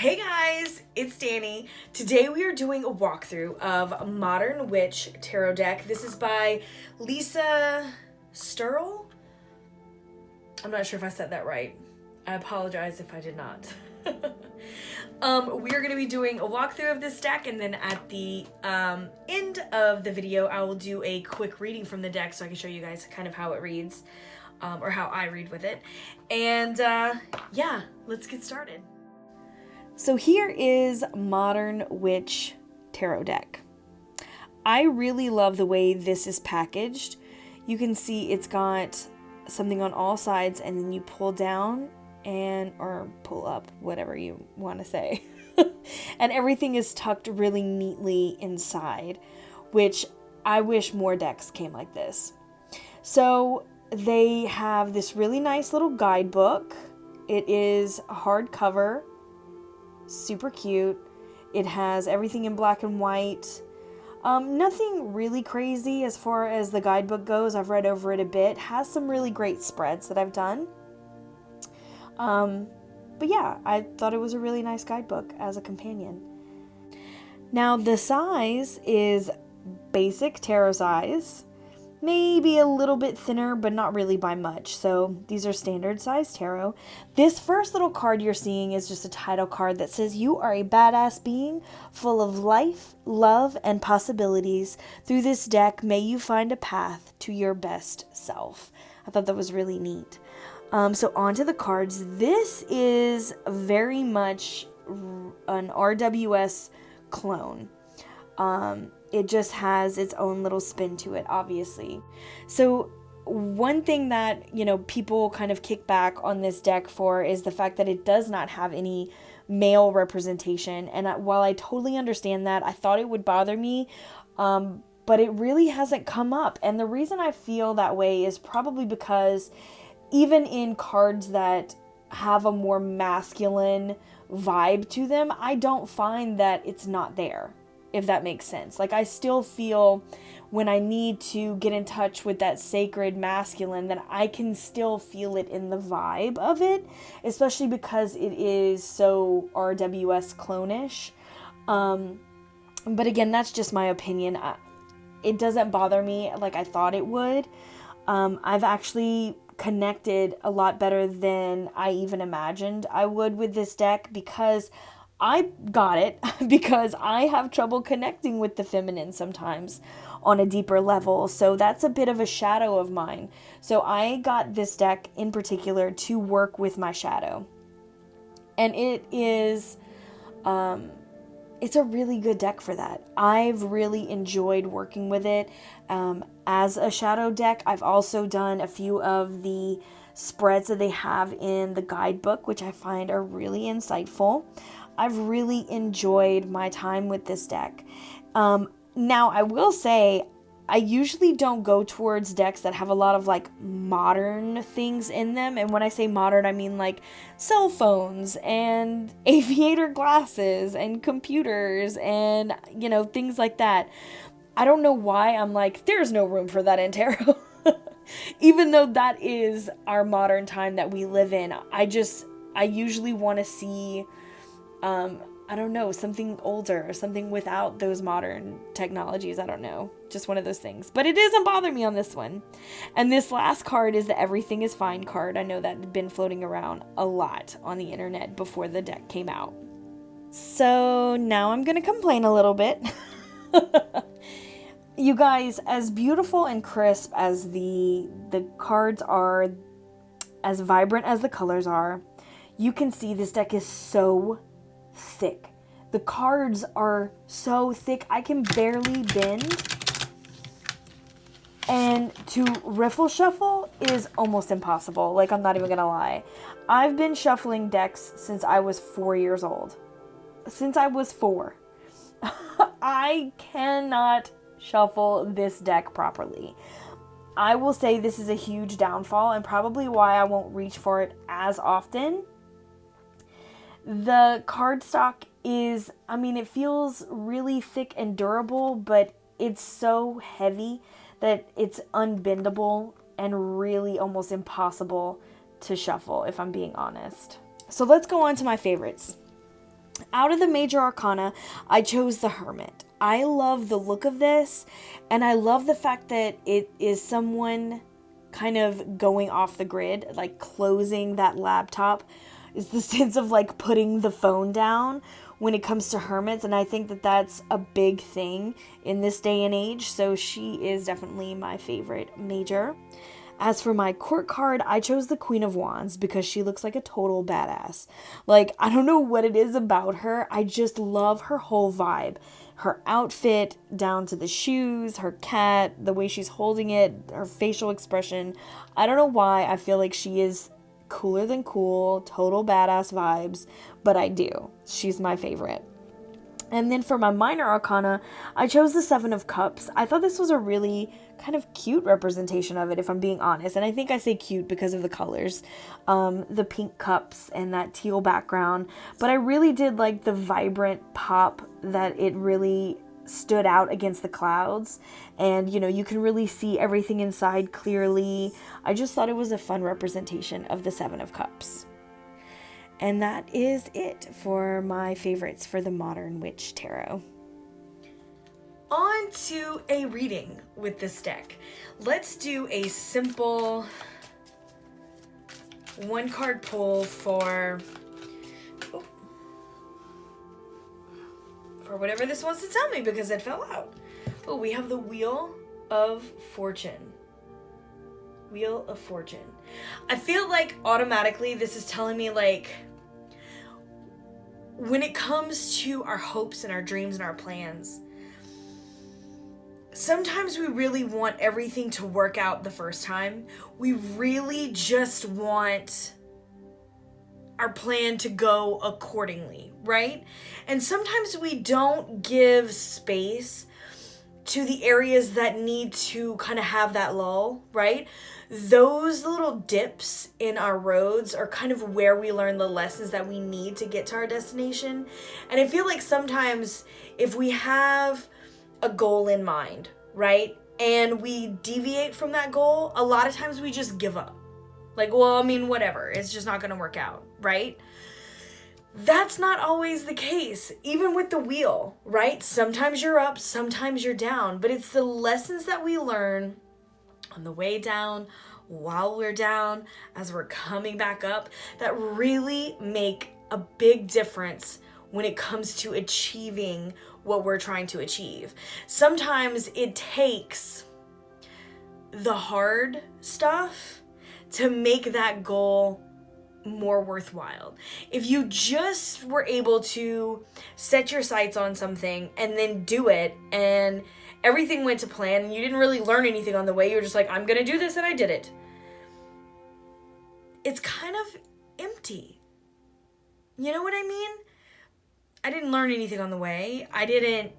Hey guys, it's Dani. Today we are doing a walkthrough of Modern Witch Tarot Deck. This is by Lisa Sturl. I'm not sure if I said that right. I apologize if I did not. We are going to be doing a walkthrough of this deck, and then at the end of the video I will do a quick reading from the deck so I can show you guys kind of how it reads, or how I read with it. And yeah, let's get started. So here is Modern Witch Tarot Deck. I really love the way this is packaged. You can see it's got something on all sides, and then you pull down or pull up, whatever you want to say. And everything is tucked really neatly inside, which I wish more decks came like this. So they have this really nice little guidebook. It is a hardcover. Super cute. It has everything in black and white. Nothing really crazy as far as the guidebook goes. I've read over it a bit. Has some really great spreads that I've done. But yeah, I thought it was a really nice guidebook as a companion. Now the size is basic tarot size. Maybe a little bit thinner, but not really by much. So these are standard size tarot. This first little card you're seeing is just a title card that says, "You are a badass being full of life, love, and possibilities. Through this deck, may you find a path to your best self." I thought that was really neat. So on to the cards. This is very much an RWS clone. It just has its own little spin to it, obviously. So one thing that, people kind of kick back on this deck for is the fact that it does not have any male representation. And while I totally understand that, I thought it would bother me, but it really hasn't come up. And the reason I feel that way is probably because even in cards that have a more masculine vibe to them, I don't find that it's not there. If that makes sense. Like, I still feel when I need to get in touch with that sacred masculine that I can still feel it in the vibe of it, especially because it is so RWS clone-ish. But again, that's just my opinion. It doesn't bother me like I thought it would. I've actually connected a lot better than I even imagined I would with this deck, because I got it because I have trouble connecting with the feminine sometimes on a deeper level. So that's a bit of a shadow of mine. So I got this deck in particular to work with my shadow. And it is, it's a really good deck for that. I've really enjoyed working with it as a shadow deck. I've also done a few of the spreads that they have in the guidebook, which I find are really insightful. I've really enjoyed my time with this deck. Now, I will say, I usually don't go towards decks that have a lot of modern things in them. And when I say modern, I mean like cell phones and aviator glasses and computers and, things like that. I don't know why I'm like, there's no room for that in tarot. Even though that is our modern time that we live in, I usually want to see I don't know, something older, something without those modern technologies. I don't know, just one of those things. But it doesn't bother me on this one. And this last card is the Everything is Fine card. I know that had been floating around a lot on the internet before the deck came out. So now I'm going to complain a little bit. You guys, as beautiful and crisp as the cards are, as vibrant as the colors are, you can see this deck is so thick. The cards are so thick, I can barely bend. And to riffle shuffle is almost impossible. Like, I'm not even gonna lie. I've been shuffling decks since I was 4 years old. Since I was 4. I cannot shuffle this deck properly. I will say this is a huge downfall, and probably why I won't reach for it as often. The cardstock is, it feels really thick and durable, but it's so heavy that it's unbendable and really almost impossible to shuffle, if I'm being honest. So let's go on to my favorites. Out of the major arcana, I chose the Hermit. I love the look of this, and I love the fact that it is someone kind of going off the grid, like closing that laptop. Is the sense of like putting the phone down when it comes to hermits, and I think that that's a big thing in this day and age, so she is definitely my favorite major. As for my court card, I chose the Queen of Wands because she looks like a total badass. Like, I don't know what it is about her. I just love her whole vibe. Her outfit, down to the shoes, her cat, the way she's holding it, her facial expression. I don't know why I feel like she is cooler than cool, total badass vibes, but I do. She's my favorite. And then for my minor arcana, I chose the Seven of Cups. I thought this was a really kind of cute representation of it, if I'm being honest. And I think I say cute because of the colors. The pink cups and that teal background. But I really did like the vibrant pop that it really stood out against the clouds. And, you know, you can really see everything inside clearly. I just thought it was a fun representation of the Seven of Cups. And that is it for my favorites for the Modern Witch Tarot. On to a reading with this deck. Let's do a simple one card pull for whatever this wants to tell me because it fell out. Oh, we have the Wheel of Fortune. Wheel of Fortune. I feel like automatically this is telling me like when it comes to our hopes and our dreams and our plans, sometimes we really want everything to work out the first time. We really just want our plan to go accordingly, right? And sometimes we don't give space to the areas that need to kind of have that lull, right? Those little dips in our roads are kind of where we learn the lessons that we need to get to our destination. And I feel like sometimes if we have a goal in mind, right, and we deviate from that goal, a lot of times we just give up. Like, well, I mean, whatever, it's just not going to work out, right? That's not always the case, even with the wheel, right? Sometimes you're up, sometimes you're down, but it's the lessons that we learn on the way down, while we're down, as we're coming back up, that really make a big difference when it comes to achieving what we're trying to achieve. Sometimes it takes the hard stuff to make that goal more worthwhile. If you just were able to set your sights on something and then do it and everything went to plan and you didn't really learn anything on the way, you're just like, I'm gonna do this, and I did it. It's kind of empty. You know what I mean? I didn't learn anything on the way. I didn't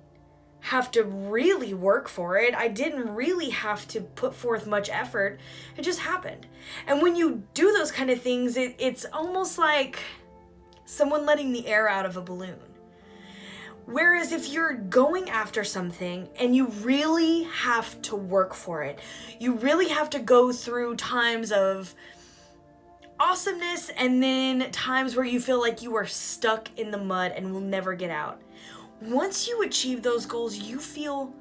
have to really work for it. I didn't really have to put forth much effort. It just happened. And when you do those kind of things, it's almost like someone letting the air out of a balloon. Whereas if you're going after something and you really have to work for it, you really have to go through times of awesomeness and then times where you feel like you are stuck in the mud and will never get out. Once you achieve those goals, you feel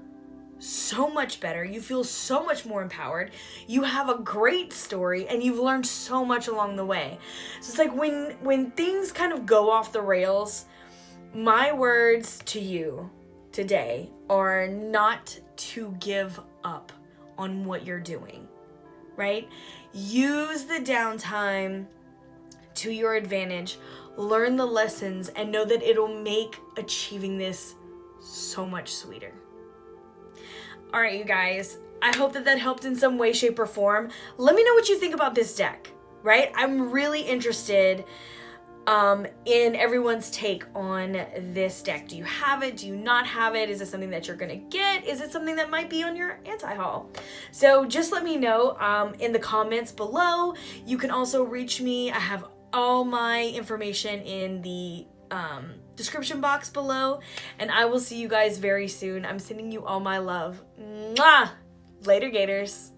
so much better. You feel so much more empowered. You have a great story and you've learned so much along the way. So it's like when things kind of go off the rails, my words to you today are not to give up on what you're doing, right? Use the downtime to your advantage. Learn the lessons and know that it'll make achieving this so much sweeter. All right, you guys, I hope that helped in some way, shape, or form. Let me know what you think about this deck, right? I'm really interested in everyone's take on this deck. Do you have it? Do you not have it? Is it something that you're gonna get? Is it something that might be on your anti-haul? So just let me know in the comments below. You can also reach me. I have all my information in the description box below, and I will see you guys very soon. I'm sending you all my love. Mwah! Later, Gators.